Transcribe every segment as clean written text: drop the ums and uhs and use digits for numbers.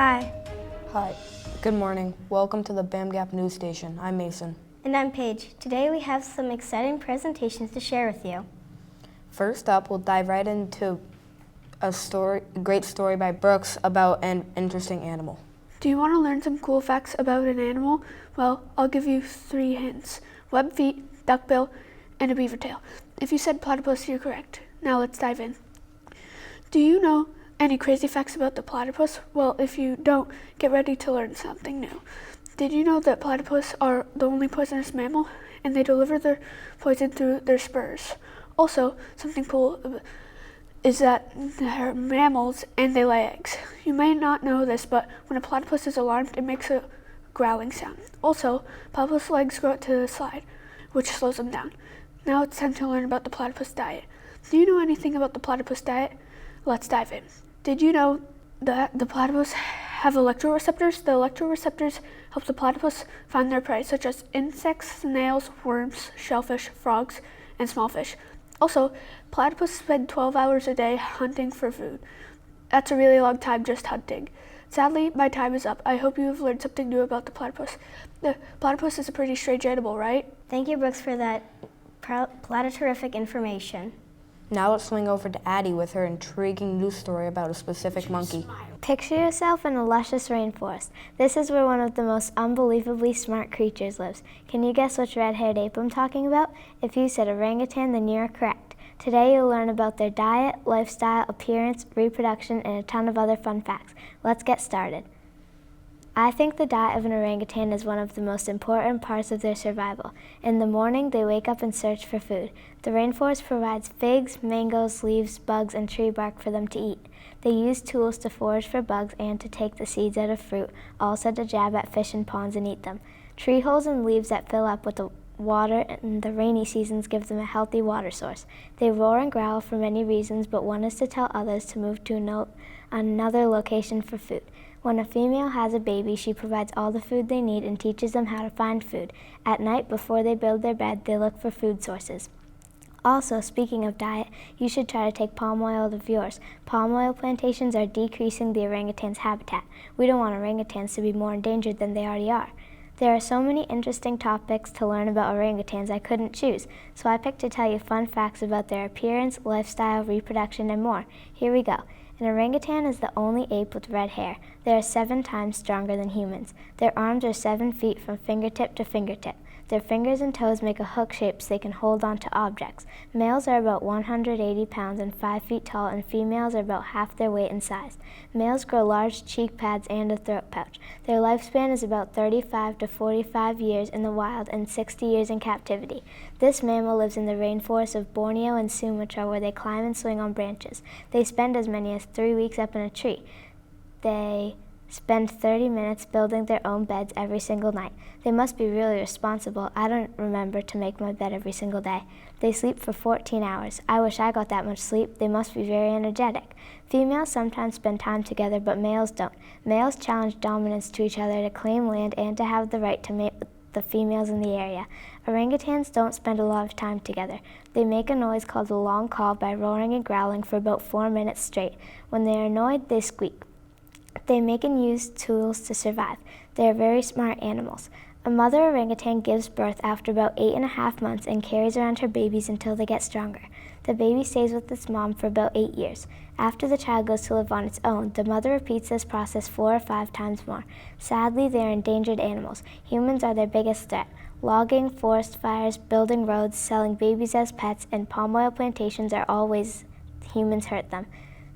Hi. Hi. Good morning. Welcome to the BAMGAP news station. I'm Mason. And I'm Paige. Today we have some exciting presentations to share with you. First up, we'll dive right into a great story by Brooks about an interesting animal. Do you want to learn some cool facts about an animal? Well, I'll give you 3 hints. Webbed feet, duckbill, and a beaver tail. If you said platypus, you're correct. Now let's dive in. Do you know any crazy facts about the platypus? Well, if you don't, get ready to learn something new. Did you know that platypus are the only poisonous mammal, and they deliver their poison through their spurs? Also, something cool is that they're mammals and they lay eggs. You may not know this, but when a platypus is alarmed, it makes a growling sound. Also, platypus legs grow to the side, which slows them down. Now it's time to learn about the platypus diet. Do you know anything about the platypus diet? Let's dive in. Did you know that the platypus have electroreceptors? The electroreceptors help the platypus find their prey, such as insects, snails, worms, shellfish, frogs, and small fish. Also, platypus spend 12 hours a day hunting for food. That's a really long time just hunting. Sadly, my time is up. I hope you have learned something new about the platypus. The platypus is a pretty strange animal, right? Thank you, Brooks, for that platypurific information. Now let's swing over to Addie with her intriguing news story about a specific monkey. Picture yourself in a luscious rainforest. This is where one of the most unbelievably smart creatures lives. Can you guess which red-haired ape I'm talking about? If you said orangutan, then you're correct. Today you'll learn about their diet, lifestyle, appearance, reproduction, and a ton of other fun facts. Let's get started. I think the diet of an orangutan is one of the most important parts of their survival. In the morning, they wake up and search for food. The rainforest provides figs, mangoes, leaves, bugs, and tree bark for them to eat. They use tools to forage for bugs and to take the seeds out of fruit, also to jab at fish in ponds and eat them. Tree holes and leaves that fill up with the water in the rainy seasons give them a healthy water source. They roar and growl for many reasons, but one is to tell others to move to another location for food. When a female has a baby, she provides all the food they need and teaches them how to find food. At night, before they build their bed, they look for food sources. Also, speaking of diet, you should try to take palm oil out of yours. Palm oil plantations are decreasing the orangutan's habitat. We don't want orangutans to be more endangered than they already are. There are so many interesting topics to learn about orangutans I couldn't choose, so I picked to tell you fun facts about their appearance, lifestyle, reproduction, and more. Here we go. An orangutan is the only ape with red hair. They are 7 times stronger than humans. Their arms are 7 feet from fingertip to fingertip. Their fingers and toes make a hook shape so they can hold on to objects. Males are about 180 pounds and 5 feet tall, and females are about half their weight and size. Males grow large cheek pads and a throat pouch. Their lifespan is about 35 to 45 years in the wild and 60 years in captivity. This mammal lives in the rainforests of Borneo and Sumatra, where they climb and swing on branches. They spend as many as 3 weeks up in a tree. They spend 30 minutes building their own beds every single night. They must be really responsible. I don't remember to make my bed every single day. They sleep for 14 hours. I wish I got that much sleep. They must be very energetic. Females sometimes spend time together, but males don't. Males challenge dominance to each other to claim land and to have the right to mate with the females in the area. Orangutans don't spend a lot of time together. They make a noise called a long call by roaring and growling for about 4 minutes straight. When they are annoyed, they squeak. They make and use tools to survive. They are very smart animals. A mother orangutan gives birth after about 8.5 months and carries around her babies until they get stronger. The baby stays with its mom for about 8 years. After the child goes to live on its own, the mother repeats this process 4 or 5 times more. Sadly, they are endangered animals. Humans are their biggest threat. Logging, forest fires, building roads, selling babies as pets, and palm oil plantations are all ways humans hurt them.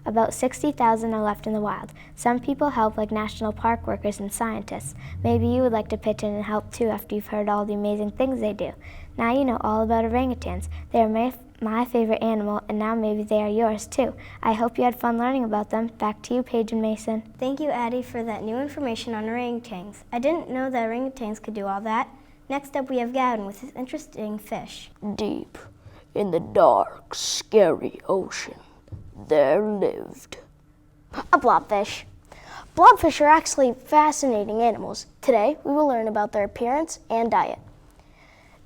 About 60,000 are left in the wild. Some people help, like national park workers and scientists. Maybe you would like to pitch in and help too after you've heard all the amazing things they do. Now you know all about orangutans. They are my favorite animal, and now maybe they are yours too. I hope you had fun learning about them. Back to you, Paige and Mason. Thank you, Addie, for that new information on orangutans. I didn't know that orangutans could do all that. Next up, we have Gavin with his interesting fish. Deep in the dark, scary ocean, there lived a blobfish. Blobfish are actually fascinating animals. Today, we will learn about their appearance and diet.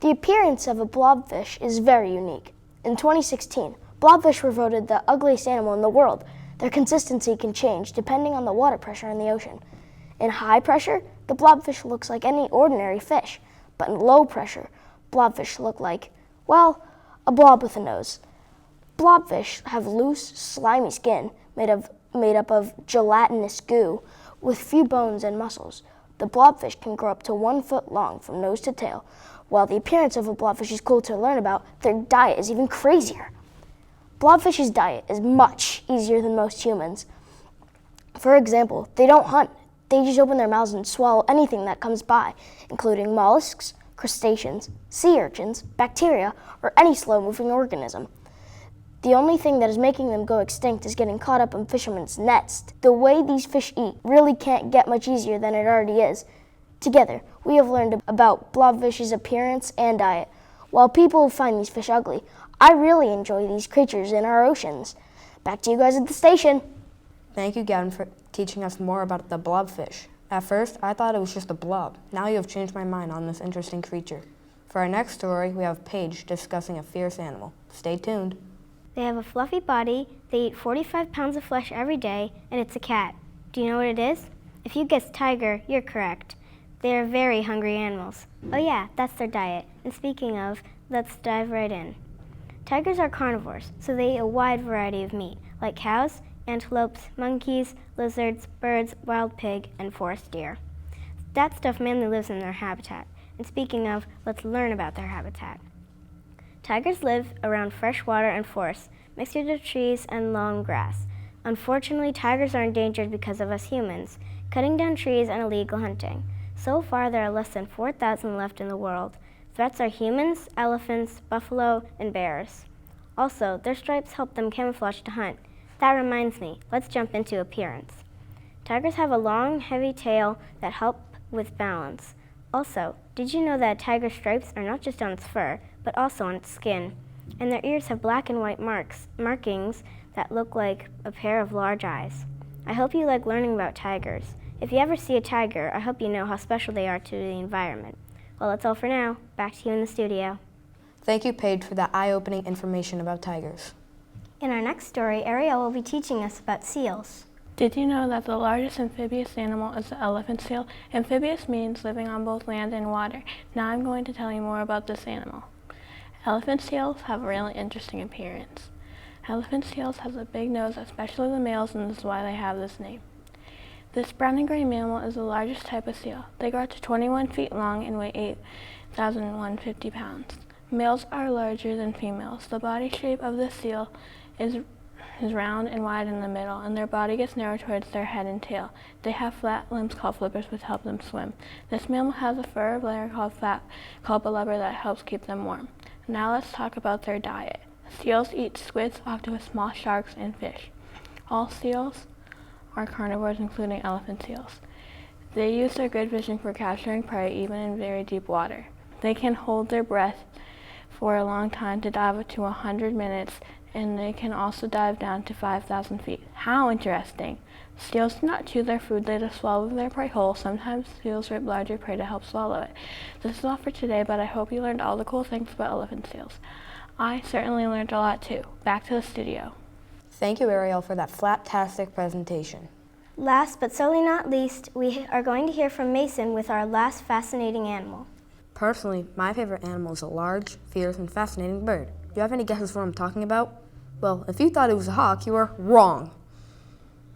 The appearance of a blobfish is very unique. In 2016, blobfish were voted the ugliest animal in the world. Their consistency can change depending on the water pressure in the ocean. In high pressure, the blobfish looks like any ordinary fish, but in low pressure, blobfish look like, well, a blob with a nose. Blobfish have loose, slimy skin made up of gelatinous goo with few bones and muscles. The blobfish can grow up to 1 foot long from nose to tail. While the appearance of a blobfish is cool to learn about, their diet is even crazier. Blobfish's diet is much easier than most humans. For example, they don't hunt. They just open their mouths and swallow anything that comes by, including mollusks, crustaceans, sea urchins, bacteria, or any slow-moving organism. The only thing that is making them go extinct is getting caught up in fishermen's nets. The way these fish eat really can't get much easier than it already is. Together, we have learned about blobfish's appearance and diet. While people find these fish ugly, I really enjoy these creatures in our oceans. Back to you guys at the station. Thank you, Gavin, for teaching us more about the blobfish. At first, I thought it was just a blob. Now you have changed my mind on this interesting creature. For our next story, we have Paige discussing a fierce animal. Stay tuned. They have a fluffy body, they eat 45 pounds of flesh every day, and it's a cat. Do you know what it is? If you guessed tiger, you're correct. They are very hungry animals. Oh yeah, that's their diet. And speaking of, let's dive right in. Tigers are carnivores, so they eat a wide variety of meat, like cows, antelopes, monkeys, lizards, birds, wild pig, and forest deer. That stuff mainly lives in their habitat. And speaking of, let's learn about their habitat. Tigers live around fresh water and forests, mixtures of trees and long grass. Unfortunately, tigers are endangered because of us humans, cutting down trees and illegal hunting. So far, there are less than 4,000 left in the world. Threats are humans, elephants, buffalo, and bears. Also, their stripes help them camouflage to hunt. That reminds me, let's jump into appearance. Tigers have a long, heavy tail that help with balance. Also, did you know that a tiger's stripes are not just on its fur, but also on its skin? And their ears have black and white markings that look like a pair of large eyes. I hope you like learning about tigers. If you ever see a tiger, I hope you know how special they are to the environment. Well, that's all for now. Back to you in the studio. Thank you, Paige, for that eye-opening information about tigers. In our next story, Ariel will be teaching us about seals. Did you know that the largest amphibious animal is the elephant seal? Amphibious means living on both land and water. Now I'm going to tell you more about this animal. Elephant seals have a really interesting appearance. Elephant seals have a big nose, especially the males, and this is why they have this name. This brown and gray mammal is the largest type of seal. They grow to 21 feet long and weigh 8,150 pounds. Males are larger than females. The body shape of the seal is round and wide in the middle, and their body gets narrow towards their head and tail. They have flat limbs called flippers, which help them swim. This mammal has a fur layer called blubber that helps keep them warm. Now let's talk about their diet. Seals eat squids, octopus, small sharks, and fish. All seals are carnivores, including elephant seals. They use their good vision for capturing prey, even in very deep water. They can hold their breath for a long time to dive to 100 minutes, and they can also dive down to 5,000 feet. How interesting! Seals do not chew their food, they just swallow their prey whole. Sometimes seals rip larger prey to help swallow it. This is all for today, but I hope you learned all the cool things about elephant seals. I certainly learned a lot too. Back to the studio. Thank you, Ariel, for that flat-tastic presentation. Last but certainly not least, we are going to hear from Mason with our last fascinating animal. Personally, my favorite animal is a large, fierce, and fascinating bird. Do you have any guesses what I'm talking about? Well, if you thought it was a hawk, you were wrong.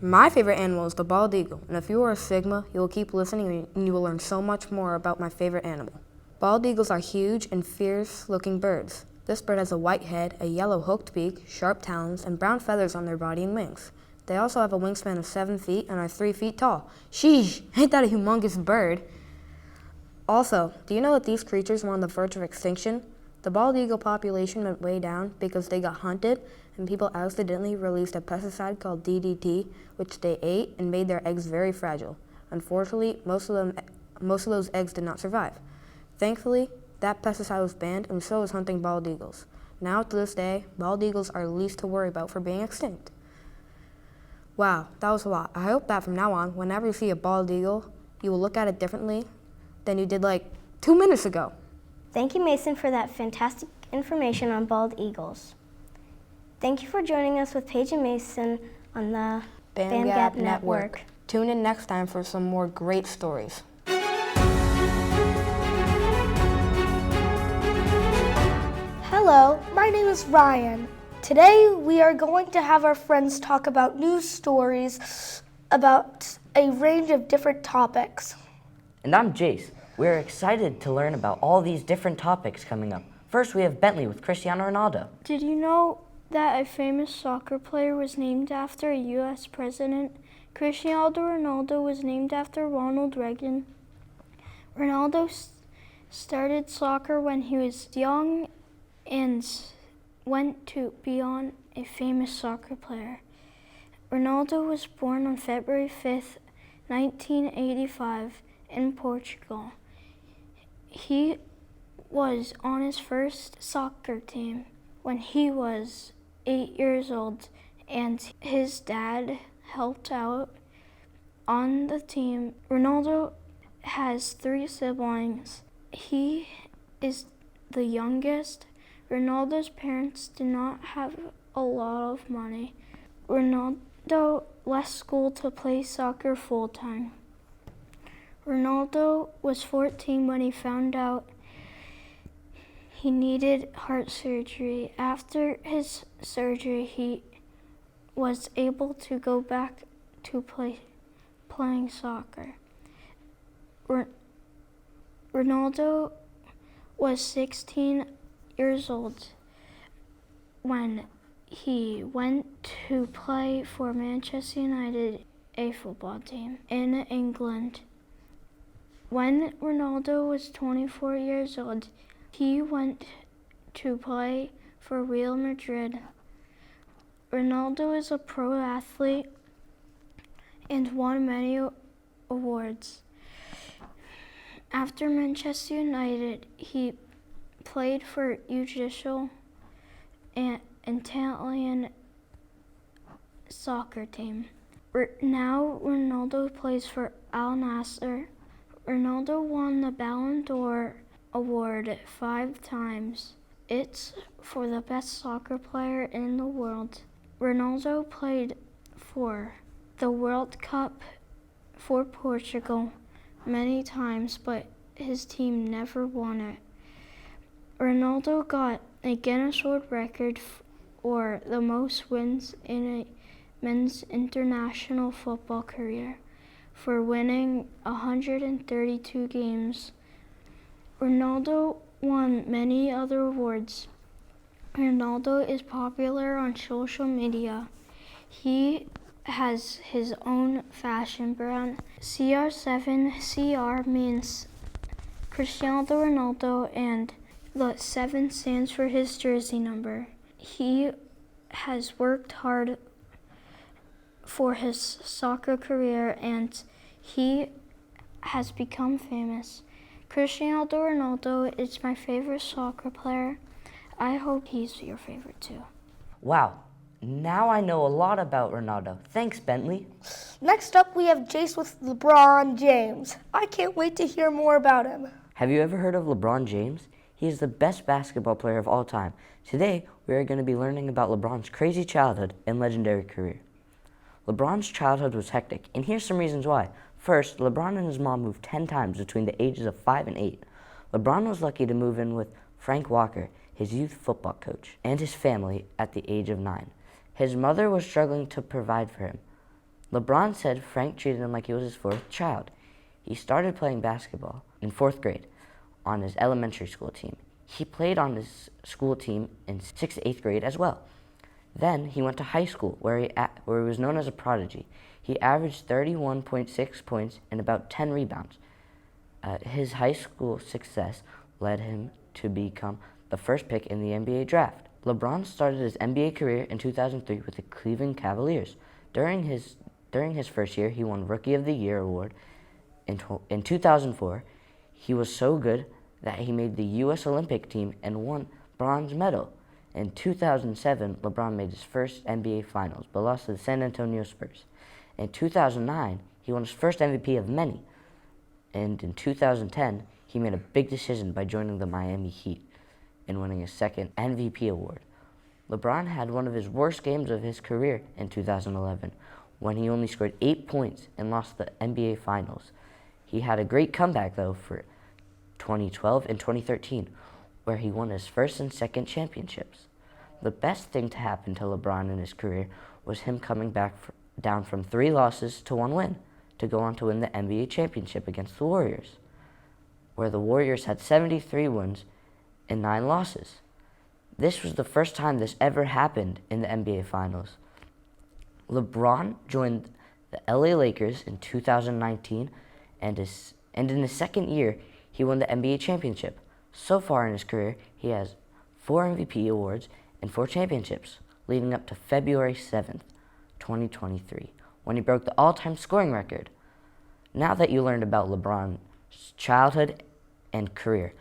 My favorite animal is the bald eagle, and if you are a Sigma, you will keep listening and you will learn so much more about my favorite animal. Bald eagles are huge and fierce-looking birds. This bird has a white head, a yellow hooked beak, sharp talons, and brown feathers on their body and wings. They also have a wingspan of 7 feet and are 3 feet tall. Sheesh, ain't that a humongous bird? Also, do you know that these creatures were on the verge of extinction? The bald eagle population went way down because they got hunted and people accidentally released a pesticide called DDT, which they ate and made their eggs very fragile. Unfortunately, most of those eggs did not survive. Thankfully, that pesticide was banned, and so is hunting bald eagles. Now, to this day, bald eagles are least to worry about for being extinct. Wow, that was a lot. I hope that from now on, whenever you see a bald eagle, you will look at it differently than you did like 2 minutes ago. Thank you, Mason, for that fantastic information on bald eagles. Thank you for joining us with Paige and Mason on the BAMGAP BAMGAP Network. Tune in next time for some more great stories. Hello, my name is Ryan. Today we are going to have our friends talk about news stories about a range of different topics. And I'm Jace. We're excited to learn about all these different topics coming up. First, we have Bentley with Cristiano Ronaldo. Did you know that a famous soccer player was named after a U.S. president? Cristiano Ronaldo was named after Ronald Reagan. Ronaldo started soccer when he was young and went to be on a famous soccer player. Ronaldo was born on February 5th, 1985 in Portugal. He was on his first soccer team when he was 8 years old, and his dad helped out on the team. Ronaldo has 3 siblings. He is the youngest. Ronaldo's parents do not have a lot of money. Ronaldo left school to play soccer full-time. Ronaldo was 14 when he found out he needed heart surgery. After his surgery, he was able to go back to playing soccer. Ronaldo was 16 years old when he went to play for Manchester United, a football team in England. When Ronaldo was 24 years old, he went to play for Real Madrid. Ronaldo is a pro athlete and won many awards. After Manchester United, he played for Udinese and Italian soccer team. Now Ronaldo plays for Al Nassr. Ronaldo won the Ballon d'Or award 5 times. It's for the best soccer player in the world. Ronaldo played for the World Cup for Portugal many times, but his team never won it. Ronaldo got a Guinness World Record for the most wins in a men's international football career for winning 132 games. Ronaldo won many other awards. Ronaldo is popular on social media. He has his own fashion brand. CR7 means Cristiano Ronaldo, and the 7 stands for his jersey number. He has worked hard for his soccer career and he has become famous. Cristiano Ronaldo is my favorite soccer player. I hope he's your favorite too. Wow, now I know a lot about Ronaldo. Thanks, Bentley. Next up, we have Jace with LeBron James. I can't wait to hear more about him. Have you ever heard of LeBron James? He is the best basketball player of all time. Today, we are going to be learning about LeBron's crazy childhood and legendary career. LeBron's childhood was hectic, and here's some reasons why. First, LeBron and his mom moved 10 times between the ages of 5 and 8. LeBron was lucky to move in with Frank Walker, his youth football coach, and his family at the age of 9. His mother was struggling to provide for him. LeBron said Frank treated him like he was his 4th child. He started playing basketball in 4th grade on his elementary school team. He played on his school team in 6th to 8th grade as well. Then he went to high school where he was known as a prodigy. He averaged 31.6 points and about 10 rebounds. His high school success led him to become the first pick in the NBA draft. LeBron started his NBA career in 2003 with the Cleveland Cavaliers. During his first year, he won Rookie of the Year award. In 2004, he was so good that he made the U.S. Olympic team and won bronze medal. In 2007, LeBron made his first NBA Finals, but lost to the San Antonio Spurs. In 2009, he won his first MVP of many. And in 2010, he made a big decision by joining the Miami Heat and winning his second MVP award. LeBron had one of his worst games of his career in 2011 when he only scored 8 points and lost the NBA Finals. He had a great comeback, though, for 2012 and 2013, where he won his first and second championships. The best thing to happen to LeBron in his career was him coming back down from 3 losses to 1 win to go on to win the NBA championship against the Warriors, where the Warriors had 73 wins and 9 losses. This was the first time this ever happened in the NBA Finals. LeBron joined the LA Lakers in 2019, and in his second year, he won the NBA championship. So far in his career, he has 4 MVP awards and 4 championships, leading up to February 7th, 2023, when he broke the all-time scoring record. Now that you learned about LeBron's childhood and career,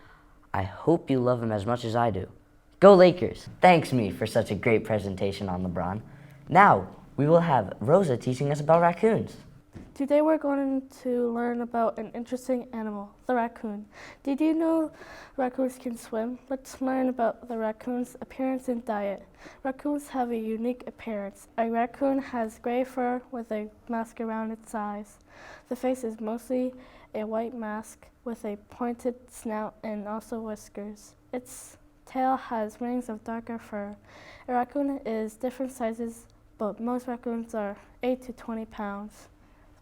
I hope you love him as much as I do. Go Lakers! Thanks, me, for such a great presentation on LeBron. Now, we will have Rosa teaching us about raccoons. Today we're going to learn about an interesting animal, the raccoon. Did you know raccoons can swim? Let's learn about the raccoon's appearance and diet. Raccoons have a unique appearance. A raccoon has gray fur with a mask around its eyes. The face is mostly a white mask with a pointed snout and also whiskers. Its tail has rings of darker fur. A raccoon is different sizes, but most raccoons are 8 to 20 pounds.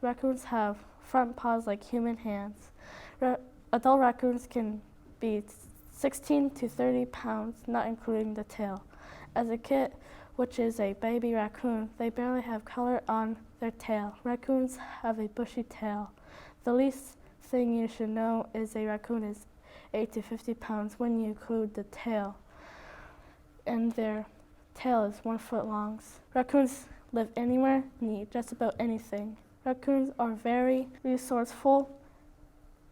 Raccoons have front paws like human hands. Adult raccoons can be 16 to 30 pounds, not including the tail. As a kit, which is a baby raccoon, they barely have color on their tail. Raccoons have a bushy tail. The least thing you should know is a raccoon is 8 to 50 pounds when you include the tail, and their tail is 1 foot long. Raccoons live anywhere and eat just about anything. Raccoons are very resourceful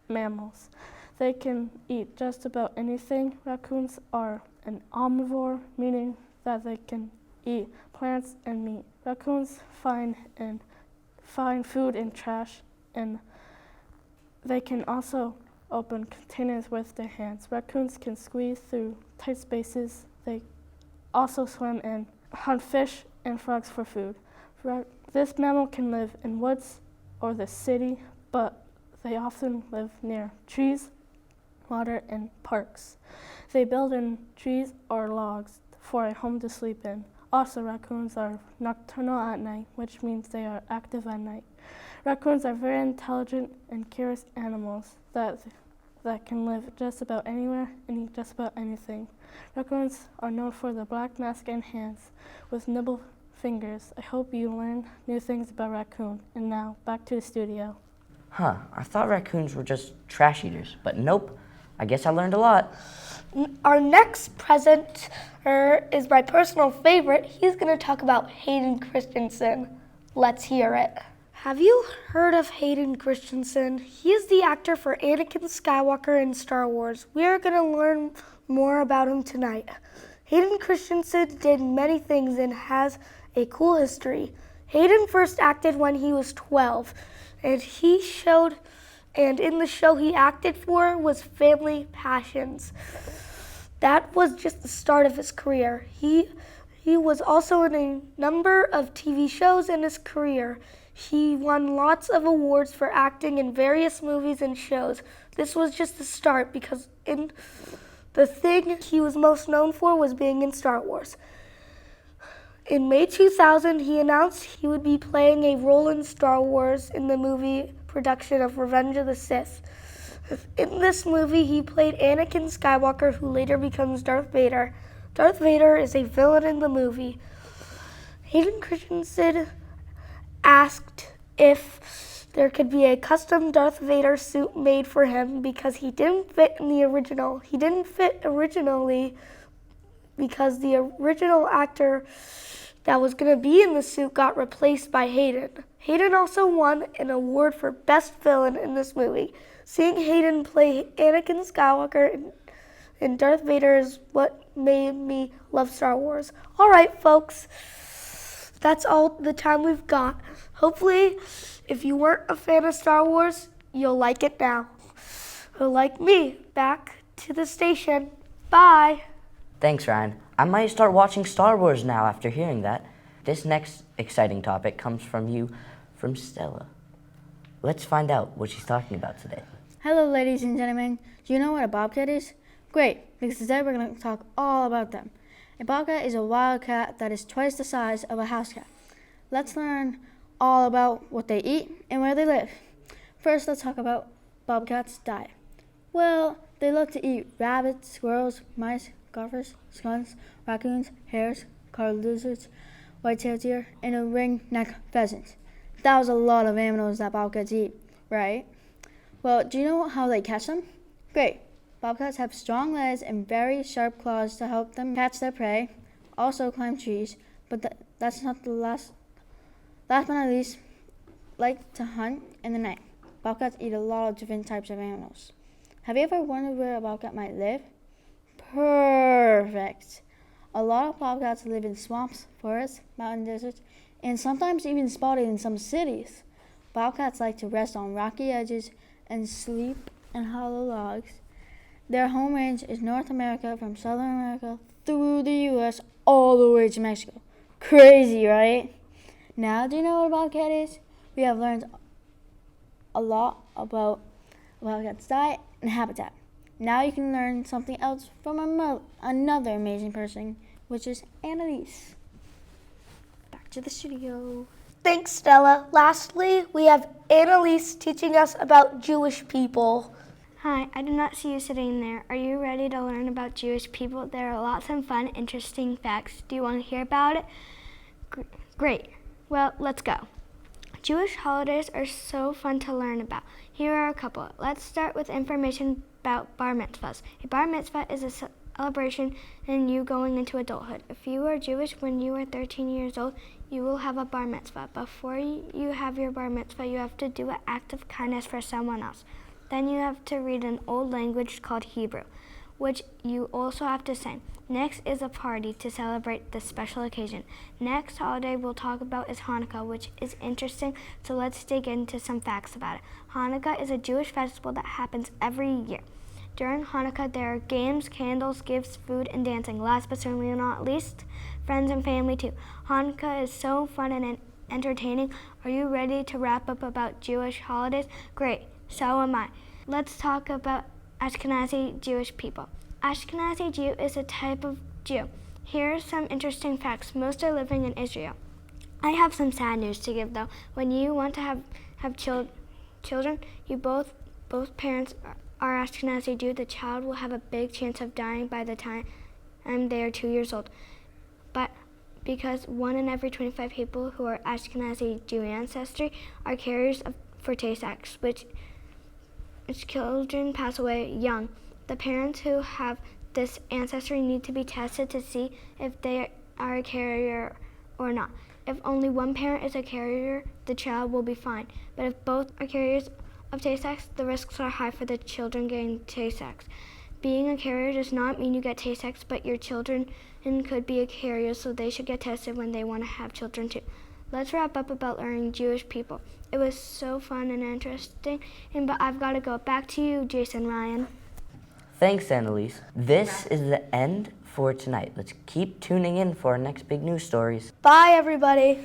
mammals. They can eat just about anything. Raccoons are an omnivore, meaning that they can eat plants and meat. Raccoons find food in trash, and they can also open containers with their hands. Raccoons can squeeze through tight spaces. They also swim and hunt fish and frogs for food. This mammal can live in woods or the city, but they often live near trees, water, and parks. They build in trees or logs for a home to sleep in. Also, raccoons are nocturnal at night, which means they are active at night. Raccoons are very intelligent and curious animals that can live just about anywhere and eat just about anything. Raccoons are known for the black mask and hands with nibble fingers. I hope you learned new things about raccoon. And now, back to the studio. I thought raccoons were just trash eaters, but nope. I guess I learned a lot. Our next presenter is my personal favorite. He's going to talk about Hayden Christensen. Let's hear it. Have you heard of Hayden Christensen? He is the actor for Anakin Skywalker in Star Wars. We are going to learn more about him tonight. Hayden Christensen did many things and has a cool history. Hayden first acted when he was 12, and in the show he acted for was Family Passions. That was just the start of his career. He was also in a number of TV shows in his career. He won lots of awards for acting in various movies and shows. This was just the start because the thing he was most known for was being in Star Wars. In May 2000, he announced he would be playing a role in Star Wars in the movie production of Revenge of the Sith. In this movie, he played Anakin Skywalker, who later becomes Darth Vader. Darth Vader is a villain in the movie. Hayden Christensen asked if there could be a custom Darth Vader suit made for him because he didn't fit in the original. He didn't fit originally because the original actor that was going to be in the suit got replaced by Hayden. Hayden also won an award for Best Villain in this movie. Seeing Hayden play Anakin Skywalker and Darth Vader is what made me love Star Wars. All right, folks, that's all the time we've got. Hopefully, if you weren't a fan of Star Wars, you'll like it now. Or like me, back to the station. Bye. Thanks, Ryan. I might start watching Star Wars now after hearing that. This next exciting topic comes from Stella. Let's find out what she's talking about today. Hello, ladies and gentlemen. Do you know what a bobcat is? Great, because today we're going to talk all about them. A bobcat is a wild cat that is twice the size of a house cat. Let's learn all about what they eat and where they live. First, let's talk about bobcats' diet. Well, they love to eat rabbits, squirrels, mice, gophers, skunks, raccoons, hares, car lizards, white-tailed deer, and a ring-necked pheasant. That was a lot of animals that bobcats eat, right? Well, do you know how they catch them? Great. Bobcats have strong legs and very sharp claws to help them catch their prey, also climb trees, but that's not the last but not least, like to hunt in the night. Bobcats eat a lot of different types of animals. Have you ever wondered where a bobcat might live? Perfect. A lot of bobcats live in swamps, forests, mountain deserts, and sometimes even spotted in some cities. Bobcats like to rest on rocky edges and sleep in hollow logs. Their home range is North America, from Southern America through the U.S. all the way to Mexico. Crazy, right? Now, do you know what a bobcat is? We have learned a lot about a bobcat's diet and habitat. Now you can learn something else from another amazing person, which is Annalise. Back to the studio. Thanks, Stella. Lastly, we have Annalise teaching us about Jewish people. Hi, I did not see you sitting there. Are you ready to learn about Jewish people? There are lots of fun, interesting facts. Do you want to hear about it? Great. Well, let's go. Jewish holidays are so fun to learn about. Here are a couple. Let's start with information about bar mitzvahs. A bar mitzvah is a celebration in you going into adulthood. If you are Jewish when you are 13 years old, you will have a bar mitzvah. Before you have your bar mitzvah, you have to do an act of kindness for someone else. Then you have to read an old language called Hebrew, which you also have to sing. Next is a party to celebrate this special occasion. Next holiday we'll talk about is Hanukkah, which is interesting, so let's dig into some facts about it. Hanukkah is a Jewish festival that happens every year. During Hanukkah, there are games, candles, gifts, food, and dancing. Last but certainly not least, friends and family too. Hanukkah is so fun and entertaining. Are you ready to wrap up about Jewish holidays? Great, so am I. Let's talk about Ashkenazi Jewish people. Ashkenazi Jew is a type of Jew. Here are some interesting facts. Most are living in Israel. I have some sad news to give though. When you want to have children, you both parents are Ashkenazi Jew, the child will have a big chance of dying by the time they are 2 years old. But because 1 in every 25 people who are Ashkenazi Jew ancestry are carriers for Tay-Sachs, which children pass away young. The parents who have this ancestry need to be tested to see if they are a carrier or not. If only one parent is a carrier, the child will be fine. But if both are carriers of Tay-Sachs, the risks are high for the children getting Tay-Sachs. Being a carrier does not mean you get Tay-Sachs, but your children could be a carrier, so they should get tested when they want to have children too. Let's wrap up about learning Jewish people. It was so fun and interesting, but I've got to go. Back to you, Jason Ryan. Thanks, Annalise. This is the end for tonight. Let's keep tuning in for our next big news stories. Bye, everybody.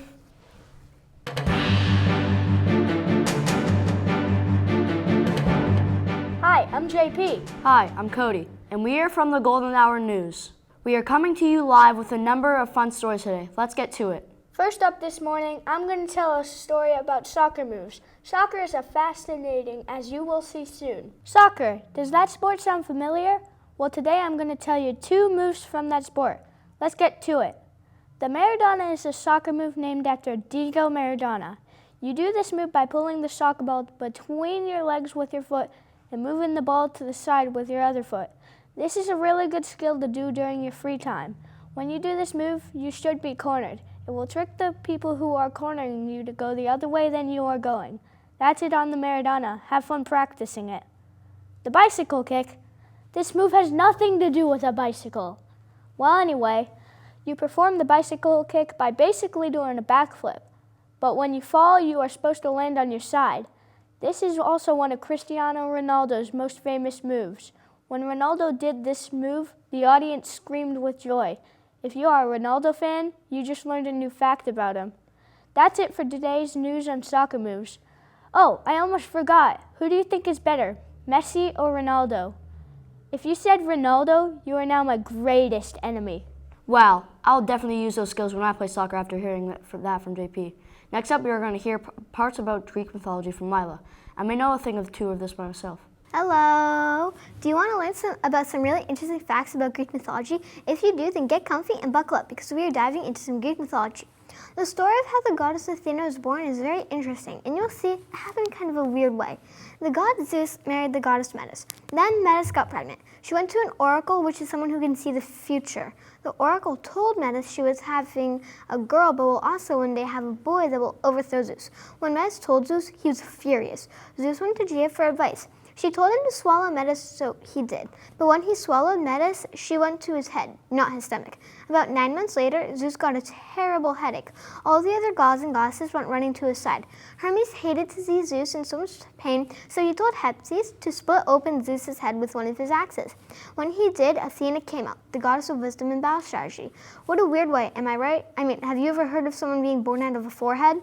Hi, I'm JP. Hi, I'm Cody, and we are from the Golden Hour News. We are coming to you live with a number of fun stories today. Let's get to it. First up this morning, I'm going to tell a story about soccer moves. Soccer is fascinating, as you will see soon. Soccer, does that sport sound familiar? Well, today I'm going to tell you 2 moves from that sport. Let's get to it. The Maradona is a soccer move named after Diego Maradona. You do this move by pulling the soccer ball between your legs with your foot and moving the ball to the side with your other foot. This is a really good skill to do during your free time. When you do this move, you should be cornered. It will trick the people who are cornering you to go the other way than you are going. That's it on the Maradona. Have fun practicing it. The bicycle kick. This move has nothing to do with a bicycle. Well, anyway, you perform the bicycle kick by basically doing a backflip. But when you fall, you are supposed to land on your side. This is also one of Cristiano Ronaldo's most famous moves. When Ronaldo did this move, the audience screamed with joy. If you are a Ronaldo fan, you just learned a new fact about him. That's it for today's news on soccer moves. Oh, I almost forgot. Who do you think is better, Messi or Ronaldo? If you said Ronaldo, you are now my greatest enemy. Wow, I'll definitely use those skills when I play soccer after hearing that from JP. Next up, we are going to hear parts about Greek mythology from Lila. I may know a thing or two of this by myself. Hello! Do you want to learn about some really interesting facts about Greek mythology? If you do, then get comfy and buckle up because we are diving into some Greek mythology. The story of how the goddess Athena was born is very interesting, and you'll see it happened kind of a weird way. The god Zeus married the goddess Metis. Then Metis got pregnant. She went to an oracle, which is someone who can see the future. The oracle told Metis she was having a girl, but will also one day have a boy that will overthrow Zeus. When Metis told Zeus, he was furious. Zeus went to Gaia for advice. She told him to swallow Metis, so he did. But when he swallowed Metis, she went to his head, not his stomach. About 9 months later, Zeus got a terrible headache. All the other gods and goddesses went running to his side. Hermes hated to see Zeus in so much pain, so he told Hephaestus to split open Zeus's head with one of his axes. When he did, Athena came out, the goddess of wisdom and battle strategy. What a weird way, am I right? I mean, have you ever heard of someone being born out of a forehead?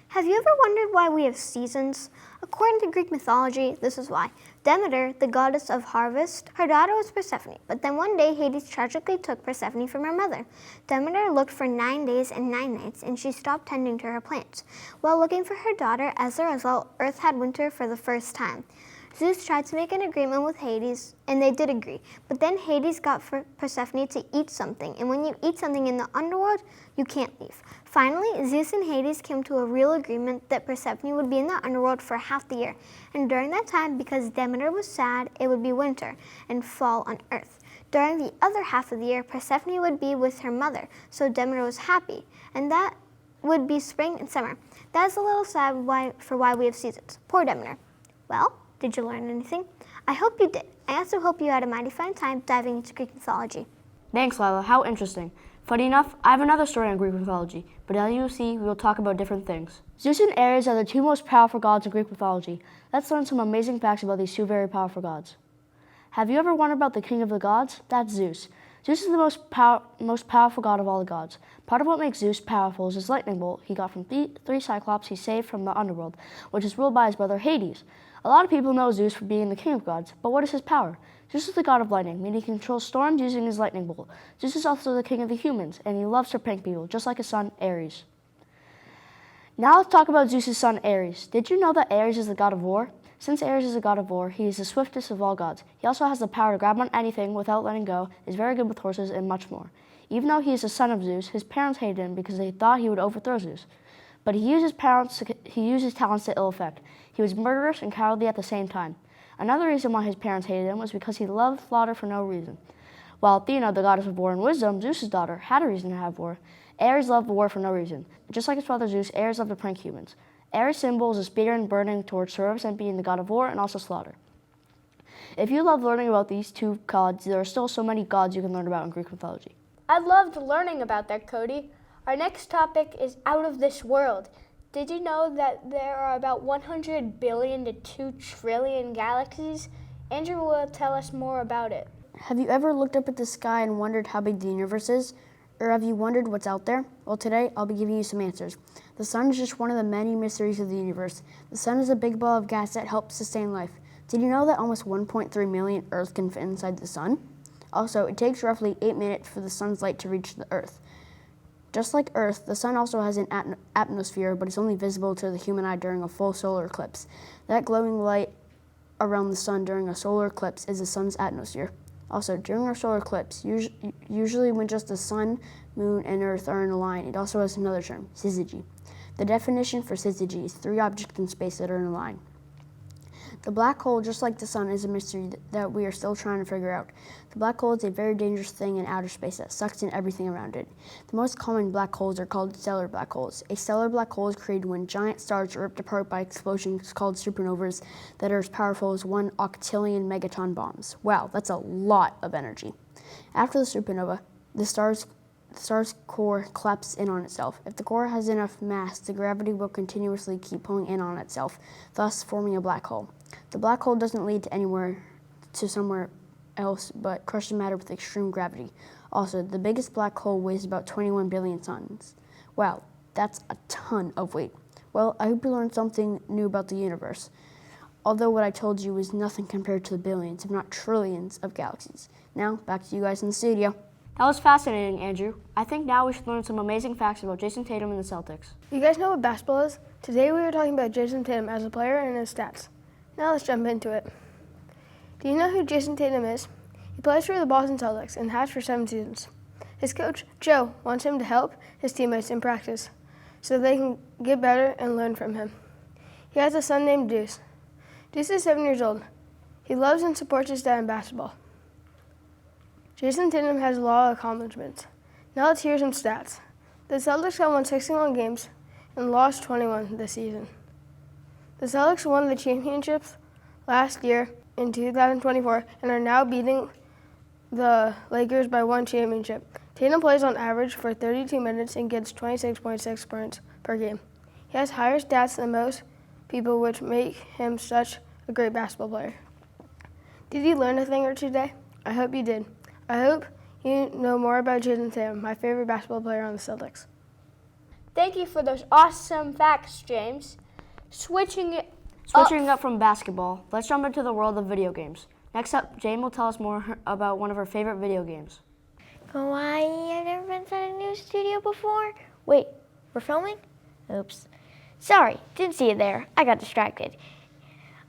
Have you ever wondered why we have seasons? According to Greek mythology, this is why. Demeter, the goddess of harvest, her daughter was Persephone, but then one day Hades tragically took Persephone from her mother. Demeter looked for 9 days and 9 nights, and she stopped tending to her plants. While looking for her daughter, as a result, Earth had winter for the first time. Zeus tried to make an agreement with Hades, and they did agree. But then Hades got for Persephone to eat something, and when you eat something in the underworld, you can't leave. Finally, Zeus and Hades came to a real agreement that Persephone would be in the underworld for half the year. And during that time, because Demeter was sad, it would be winter and fall on Earth. During the other half of the year, Persephone would be with her mother, so Demeter was happy, and that would be spring and summer. That's a little sad for why we have seasons. Poor Demeter. Well, did you learn anything? I hope you did. I also hope you had a mighty fine time diving into Greek mythology. Thanks, Lila. How interesting. Funny enough, I have another story on Greek mythology, but as you will see, we will talk about different things. Zeus and Ares are the two most powerful gods in Greek mythology. Let's learn some amazing facts about these two very powerful gods. Have you ever wondered about the king of the gods? That's Zeus. Zeus is the most powerful god of all the gods. Part of what makes Zeus powerful is his lightning bolt he got from three Cyclops he saved from the underworld, which is ruled by his brother Hades. A lot of people know Zeus for being the king of gods, but what is his power? Zeus is the god of lightning, meaning he controls storms using his lightning bolt. Zeus is also the king of the humans, and he loves to prank people, just like his son Ares. Now let's talk about Zeus' son Ares. Did you know that Ares is the god of war? Since Ares is a god of war, he is the swiftest of all gods. He also has the power to grab on anything without letting go, is very good with horses, and much more. Even though he is the son of Zeus, his parents hated him because they thought he would overthrow Zeus. But he used his talents to ill effect. He was murderous and cowardly at the same time. Another reason why his parents hated him was because he loved slaughter for no reason. While Athena, the goddess of war and wisdom, Zeus' daughter, had a reason to have war, Ares loved war for no reason. Just like his father Zeus, Ares loved to prank humans. Ares' symbol is a spear and burning torch to represent being the god of war and also slaughter. If you love learning about these two gods, there are still so many gods you can learn about in Greek mythology. I loved learning about that, Cody. Our next topic is out of this world. Did you know that there are about 100 billion to 2 trillion galaxies? Andrew will tell us more about it. Have you ever looked up at the sky and wondered how big the universe is? Or have you wondered what's out there? Well, today I'll be giving you some answers. The sun is just one of the many mysteries of the universe. The sun is a big ball of gas that helps sustain life. Did you know that almost 1.3 million Earth can fit inside the sun? Also, it takes roughly 8 minutes for the sun's light to reach the Earth. Just like Earth, the sun also has an atmosphere, but it's only visible to the human eye during a full solar eclipse. That glowing light around the sun during a solar eclipse is the sun's atmosphere. Also, during our solar eclipse, usually when just the sun, moon, and Earth are in a line, it also has another term, syzygy. The definition for syzygy is 3 objects in space that are in a line. The black hole, just like the sun, is a mystery that we are still trying to figure out. The black hole is a very dangerous thing in outer space that sucks in everything around it. The most common black holes are called stellar black holes. A stellar black hole is created when giant stars are ripped apart by explosions called supernovas that are as powerful as 1 octillion megaton bombs. Wow, that's a lot of energy. After the supernova, the star's core collapses in on itself. If the core has enough mass, the gravity will continuously keep pulling in on itself, thus forming a black hole. The black hole doesn't lead to somewhere else but crushed matter with extreme gravity. Also, the biggest black hole weighs about 21 billion tons. Wow, that's a ton of weight. Well, I hope you learned something new about the universe. Although what I told you is nothing compared to the billions, if not trillions, of galaxies. Now, back to you guys in the studio. That was fascinating, Andrew. I think now we should learn some amazing facts about Jason Tatum and the Celtics. You guys know what basketball is? Today we were talking about Jason Tatum as a player and his stats. Now let's jump into it. Do you know who Jason Tatum is? He plays for the Boston Celtics and has for 7 seasons. His coach, Joe, wants him to help his teammates in practice so they can get better and learn from him. He has a son named Deuce. Deuce is 7 years old. He loves and supports his dad in basketball. Jason Tatum has a lot of accomplishments. Now let's hear some stats. The Celtics have won 61 games and lost 21 this season. The Celtics won the championships last year in 2024 and are now beating the Lakers by 1 championship. Tatum plays on average for 32 minutes and gets 26.6 points per game. He has higher stats than most people, which make him such a great basketball player. Did you learn a thing or two today? I hope you did. I hope you know more about Jason Tatum, my favorite basketball player on the Celtics. Thank you for those awesome facts, James. Switching up from basketball, let's jump into the world of video games. Next up, Jane will tell us more about one of her favorite video games. Kawaii, I've never been inside a news studio before. Wait, we're filming? Oops. Sorry, didn't see it there. I got distracted.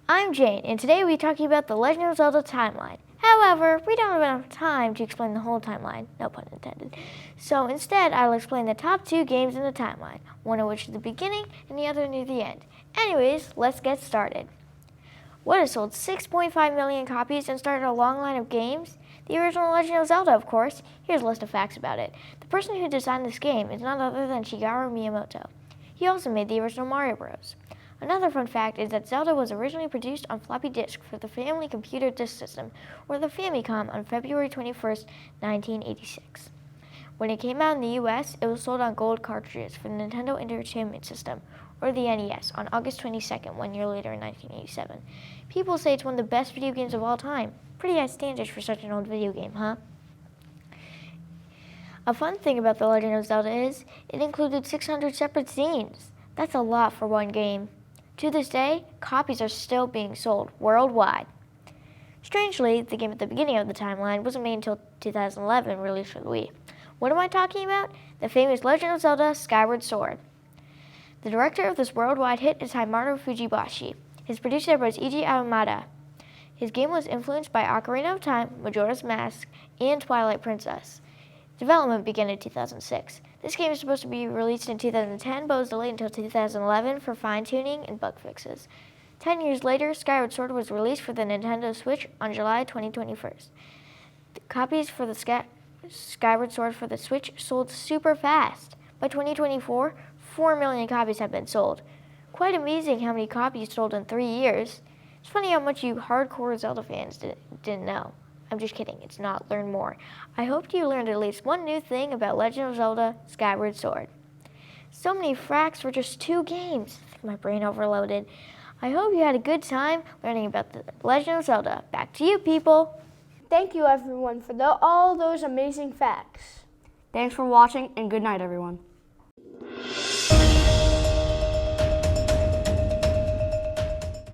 I'm Jane, and today we're talking about the Legend of Zelda timeline. However, we don't have enough time to explain the whole timeline, no pun intended. So instead, I'll explain the top 2 games in the timeline, one of which is the beginning and the other near the end. Anyways, let's get started. What has sold 6.5 million copies and started a long line of games? The original Legend of Zelda, of course. Here's a list of facts about it. The person who designed this game is none other than Shigeru Miyamoto. He also made the original Mario Bros. Another fun fact is that Zelda was originally produced on floppy disk for the Family Computer Disk System, or the Famicom, on February 21st, 1986. When it came out in the US, it was sold on gold cartridges for the Nintendo Entertainment System, or the NES, on August 22nd, 1 year later in 1987. People say it's one of the best video games of all time. Pretty high standards for such an old video game, huh? A fun thing about The Legend of Zelda is it included 600 separate scenes. That's a lot for one game. To this day, copies are still being sold worldwide. Strangely, the game at the beginning of the timeline wasn't made until 2011, released for the Wii. What am I talking about? The famous Legend of Zelda Skyward Sword. The director of this worldwide hit is Himaru Fujibashi. His producer was Eiji Aomada. His game was influenced by Ocarina of Time, Majora's Mask, and Twilight Princess. Development began in 2006. This game is supposed to be released in 2010, but was delayed until 2011 for fine-tuning and bug fixes. 10 years later, Skyward Sword was released for the Nintendo Switch on July 2021. The copies for the Skyward Sword for the Switch sold super fast. By 2024, 4 million copies have been sold. Quite amazing how many copies sold in 3 years. It's funny how much you hardcore Zelda fans didn't know. I'm just kidding, it's not. Learn more. I hope you learned at least one new thing about Legend of Zelda Skyward Sword. So many facts for just 2 games. I think my brain overloaded. I hope you had a good time learning about the Legend of Zelda. Back to you, people. Thank you, everyone, for all those amazing facts. Thanks for watching, and good night, everyone.